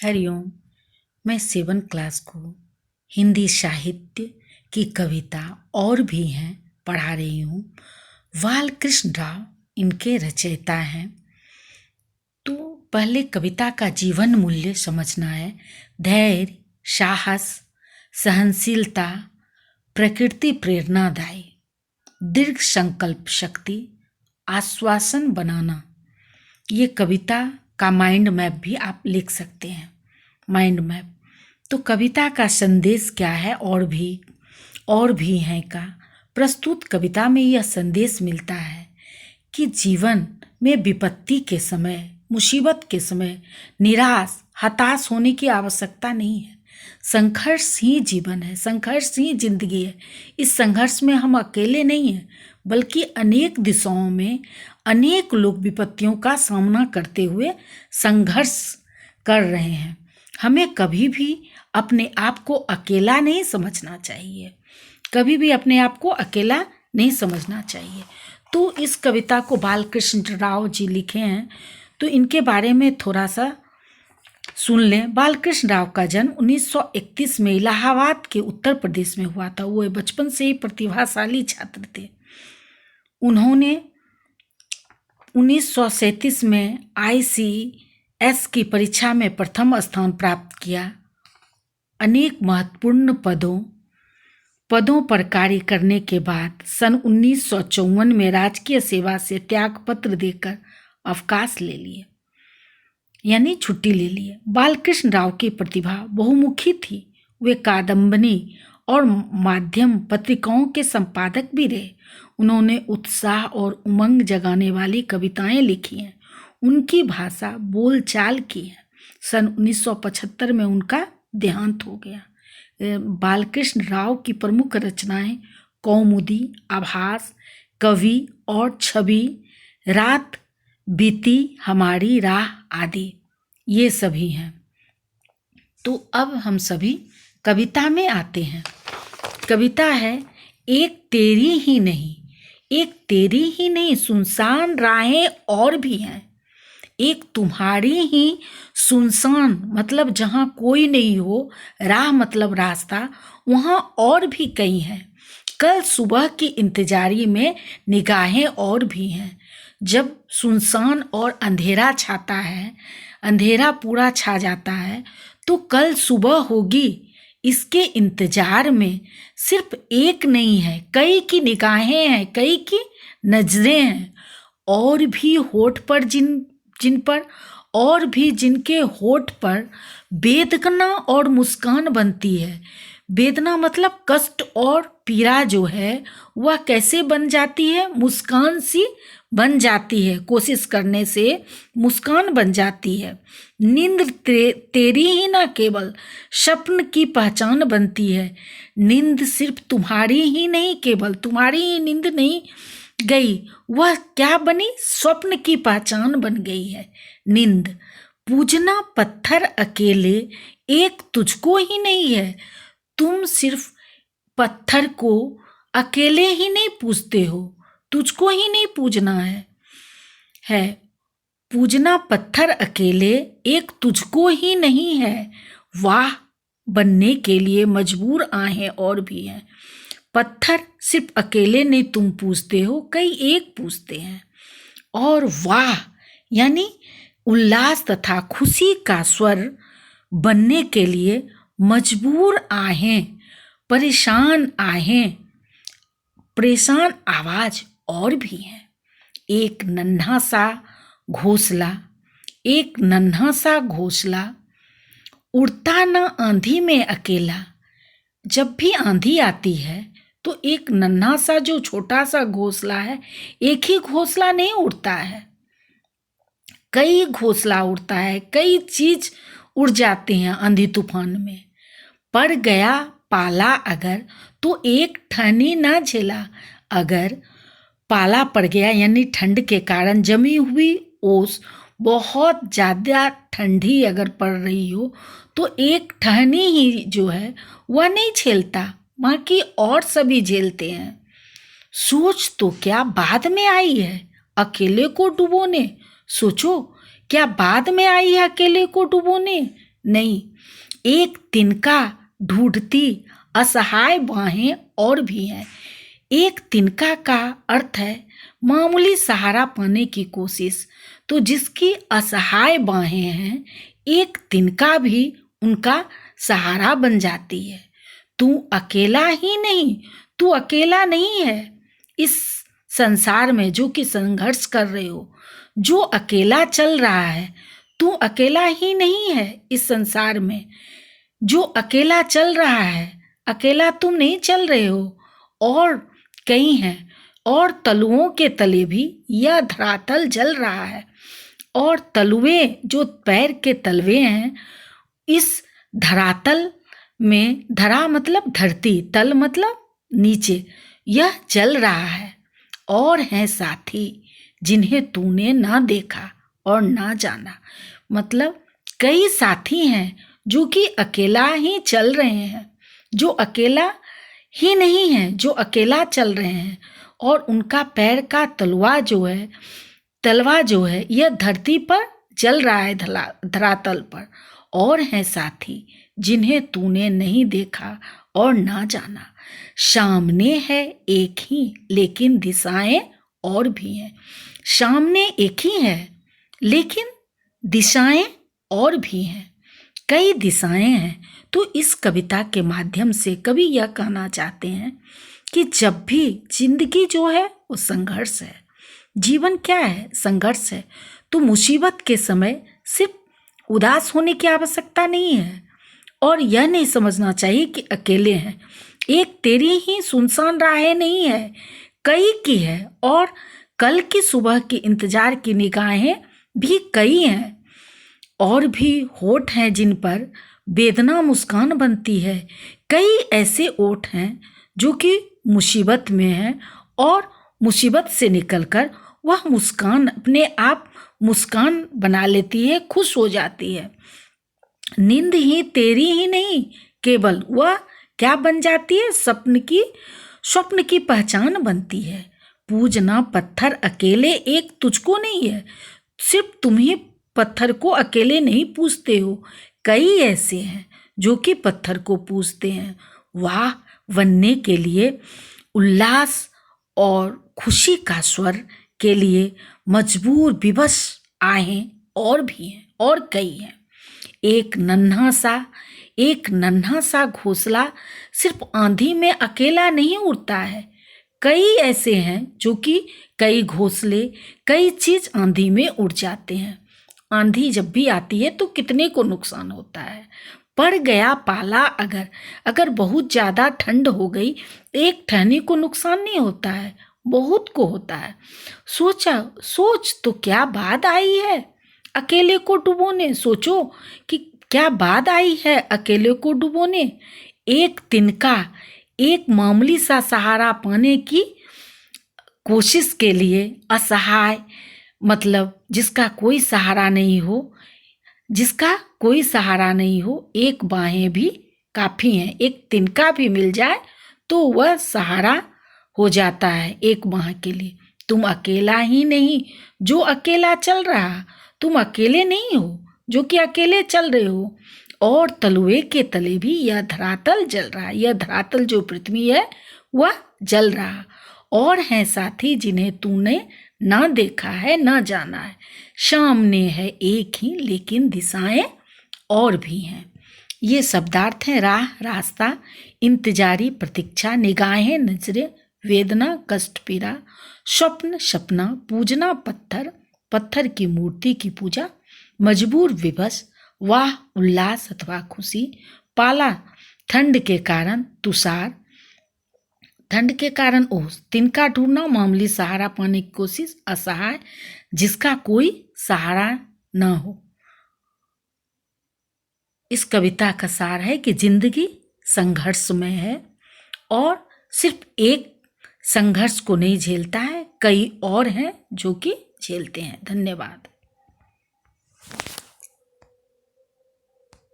हरिओम। मैं 7 क्लास को हिंदी साहित्य की कविता और भी हैं पढ़ा रही हूँ। बालकृष्ण राव इनके रचयिता हैं। तो पहले कविता का जीवन मूल्य समझना है। धैर्य, साहस, सहनशीलता, प्रकृति प्रेरणादायी, दृढ़ संकल्प शक्ति, आश्वासन बनाना। ये कविता का माइंड मैप भी आप लिख सकते हैं। Mind map. तो कविता का संदेश क्या है? और भी हैं का प्रस्तुत कविता में यह संदेश मिलता है कि जीवन में विपत्ति के समय, मुसीबत के समय निराश, हताश होने की आवश्यकता नहीं है। संघर्ष ही जीवन है, संघर्ष ही जिंदगी है। इस संघर्ष में हम अकेले नहीं हैं, बल्कि अनेक दिशाओं में अनेक लोग विपत्तियों का सामना करते हुए संघर्ष कर रहे हैं। हमें कभी भी अपने आप को अकेला नहीं समझना चाहिए, कभी भी अपने आप को अकेला नहीं समझना चाहिए। तो इस कविता को बालकृष्ण राव जी लिखे हैं, तो इनके बारे में थोड़ा सा सुन लें। बालकृष्ण राव का जन्म 1931 में इलाहाबाद के उत्तर प्रदेश में हुआ था। वो बचपन से ही प्रतिभाशाली छात्र थे। उन्होंने 1937 में ICS की परीक्षा में प्रथम स्थान प्राप्त किया। अनेक महत्वपूर्ण पदों पर कार्य करने के बाद सन 1954 में राजकीय सेवा से त्यागपत्र देकर अवकाश ले लिए, यानी छुट्टी ले लिए। बालकृष्ण राव की प्रतिभा बहुमुखी थी। वे कादम्बनी और माध्यम पत्रिकाओं के संपादक भी रहे। उन्होंने उत्साह और उमंग जगाने वाली कविताएं लिखी हैं। उनकी भाषा बोलचाल की है। सन 1975 में उनका देहांत हो गया। बालकृष्ण राव की प्रमुख रचनाएं कौमुदी, आभास, कवि और छवि, रात बीती हमारी राह आदि, ये सभी हैं। तो अब हम सभी कविता में आते हैं। कविता है एक तेरी ही नहीं सुनसान राहें और भी हैं। एक तुम्हारी ही सुनसान मतलब जहाँ कोई नहीं हो, राह मतलब रास्ता, वहाँ और भी कई हैं। कल सुबह की इंतजारी में निगाहें और भी हैं। जब सुनसान और अंधेरा छाता है, अंधेरा पूरा छा जाता है, तो कल सुबह होगी इसके इंतजार में सिर्फ एक नहीं है, कई की निगाहें हैं, कई की नजरें हैं। और भी होठ पर जिन पर और भी जिनके होठ पर वेदना और मुस्कान बनती है। वेदना मतलब कष्ट और पीड़ा जो है वह कैसे बन जाती है? मुस्कान सी बन जाती है। कोशिश करने से मुस्कान बन जाती है। नींद तेरी ही ना केवल स्वप्न की पहचान बनती है। नींद सिर्फ तुम्हारी ही नहीं, केवल तुम्हारी ही नींद नहीं गई, वह क्या बनी? स्वप्न की पहचान बन गई है नींद। पूजना पत्थर अकेले एक तुझको ही नहीं है। तुम सिर्फ पत्थर को अकेले ही नहीं पूजते हो, तुझको ही नहीं पूजना है। पूजना पत्थर अकेले एक तुझको ही नहीं है। वाह बनने के लिए मजबूर आहें और भी हैं। पत्थर सिर्फ अकेले नहीं तुम पूजते हो, कई एक पूजते हैं। और वाह यानी उल्लास तथा खुशी का स्वर बनने के लिए मजबूर आहें, परेशान आहें, परेशान आवाज और भी हैं। एक नन्हा सा घोंसला उड़ता न आंधी में अकेला। जब भी आंधी आती है तो एक नन्हा सा जो छोटा सा घोंसला है, एक ही घोंसला नहीं उड़ता है, कई घोंसला उड़ता है, कई चीज उड़ जाते हैं आंधी तूफान में। पड़ गया पाला अगर तो एक ठनी ना झेला। अगर पाला पड़ गया यानी ठंड के कारण जमी हुई ओस बहुत ज़्यादा ठंडी अगर पड़ रही हो तो एक ठहनी ही जो है वह नहीं झेलता, बाकी और सभी झेलते हैं। सोच तो क्या बाद में आई है अकेले को डुबोने। सोचो क्या बाद में आई है अकेले को डुबोने। नहीं, एक तिनका ढूंढती असहाय बाहें और भी हैं। एक तिनका का अर्थ है मामूली सहारा पाने की कोशिश, तो जिसकी असहाय बाहें हैं, एक तिनका भी उनका सहारा बन जाती है। तू अकेला ही नहीं, तू अकेला नहीं है इस संसार में जो कि संघर्ष कर रहे हो, जो अकेला चल रहा है। तू अकेला ही नहीं है इस संसार में जो अकेला चल रहा है, अकेला तुम नहीं चल रहे हो, और कई हैं, और तलुओं के तले भी यह धरातल जल रहा है। और तलुए जो पैर के तलवे हैं, इस धरातल में, धरा मतलब धरती, तल मतलब नीचे, यह जल रहा है। और हैं साथी जिन्हें तूने ना देखा और ना जाना, मतलब कई साथी हैं जो कि अकेला ही चल रहे हैं, जो अकेला ही नहीं है, जो अकेला चल रहे हैं, और उनका पैर का तलवा जो है यह धरती पर जल रहा है, धरातल पर। और हैं साथी जिन्हें तूने नहीं देखा और ना जाना। सामने है एक ही लेकिन दिशाएं और भी हैं। सामने एक ही है लेकिन दिशाएं और भी हैं, कई दिशाएं हैं। तो इस कविता के माध्यम से कवि यह कहना चाहते हैं कि जब भी जिंदगी जो है वो संघर्ष है, जीवन क्या है, संघर्ष है, तो मुसीबत के समय सिर्फ उदास होने की आवश्यकता नहीं है, और यह नहीं समझना चाहिए कि अकेले हैं। एक तेरी ही सुनसान राहें नहीं है, कई की है, और कल की सुबह की इंतजार की निगाहें भी कई हैं, और भी होठ हैं जिन पर वेदना मुस्कान बनती है। कई ऐसे ओठ हैं जो कि मुसीबत में हैं, और मुसीबत से निकलकर वह मुस्कान अपने आप मुस्कान बना लेती है, खुश हो जाती है। नींद ही तेरी ही नहीं, केवल वह क्या बन जाती है, स्वप्न की पहचान बनती है। पूजना पत्थर अकेले एक तुझको नहीं है, सिर्फ तुम ही पत्थर को अकेले नहीं पूजते हो, कई ऐसे हैं जो कि पत्थर को पूजते हैं। वाह बनने के लिए, उल्लास और खुशी का स्वर के लिए मजबूर विवश आहें और भी हैं, और कई हैं। एक नन्हा सा घोंसला सिर्फ आंधी में अकेला नहीं उड़ता है, कई ऐसे हैं जो कि कई घोंसले, कई चीज आंधी में उड़ जाते हैं। आंधी जब भी आती है तो कितने को नुकसान होता है। पड़ गया पाला अगर बहुत ज़्यादा ठंड हो गई, एक ठहनी को नुकसान नहीं होता है, बहुत को होता है। सोच तो क्या बात आई है अकेले को डुबोने, सोचो कि क्या बात आई है अकेले को डुबोने। एक तिनका, एक मामूली सा सहारा पाने की कोशिश के लिए असहाय, मतलब जिसका कोई सहारा नहीं हो, एक बाहें भी काफ़ी हैं। एक तिनका भी मिल जाए तो वह सहारा हो जाता है एक बाह के लिए। तुम अकेला ही नहीं जो अकेला चल रहा, तुम अकेले नहीं हो जो कि अकेले चल रहे हो, और तलुए के तले भी यह धरातल जल रहा है, यह धरातल जो पृथ्वी है वह जल रहा। और हैं साथी जिन्हें तूने ना देखा है ना जाना है। सामने है एक ही लेकिन दिशाएं और भी हैं। ये शब्दार्थ हैं राह, रास्ता, इंतजारी, प्रतीक्षा, निगाहें, नजरें, वेदना, कष्ट, पीड़ा, स्वप्न, सपना, पूजना पत्थर की मूर्ति की पूजा, मजबूर विवश, वाह उल्लास अथवा खुशी, पाला ठंड के कारण, तुषार ठंड के कारण ओस, तिनका ढूंढना, मामूली सहारा पाने की कोशिश, असहाय जिसका कोई सहारा न हो। इस कविता का सार है कि जिंदगी संघर्षमय है, और सिर्फ एक संघर्ष को नहीं झेलता है, कई और हैं जो कि झेलते हैं। धन्यवाद।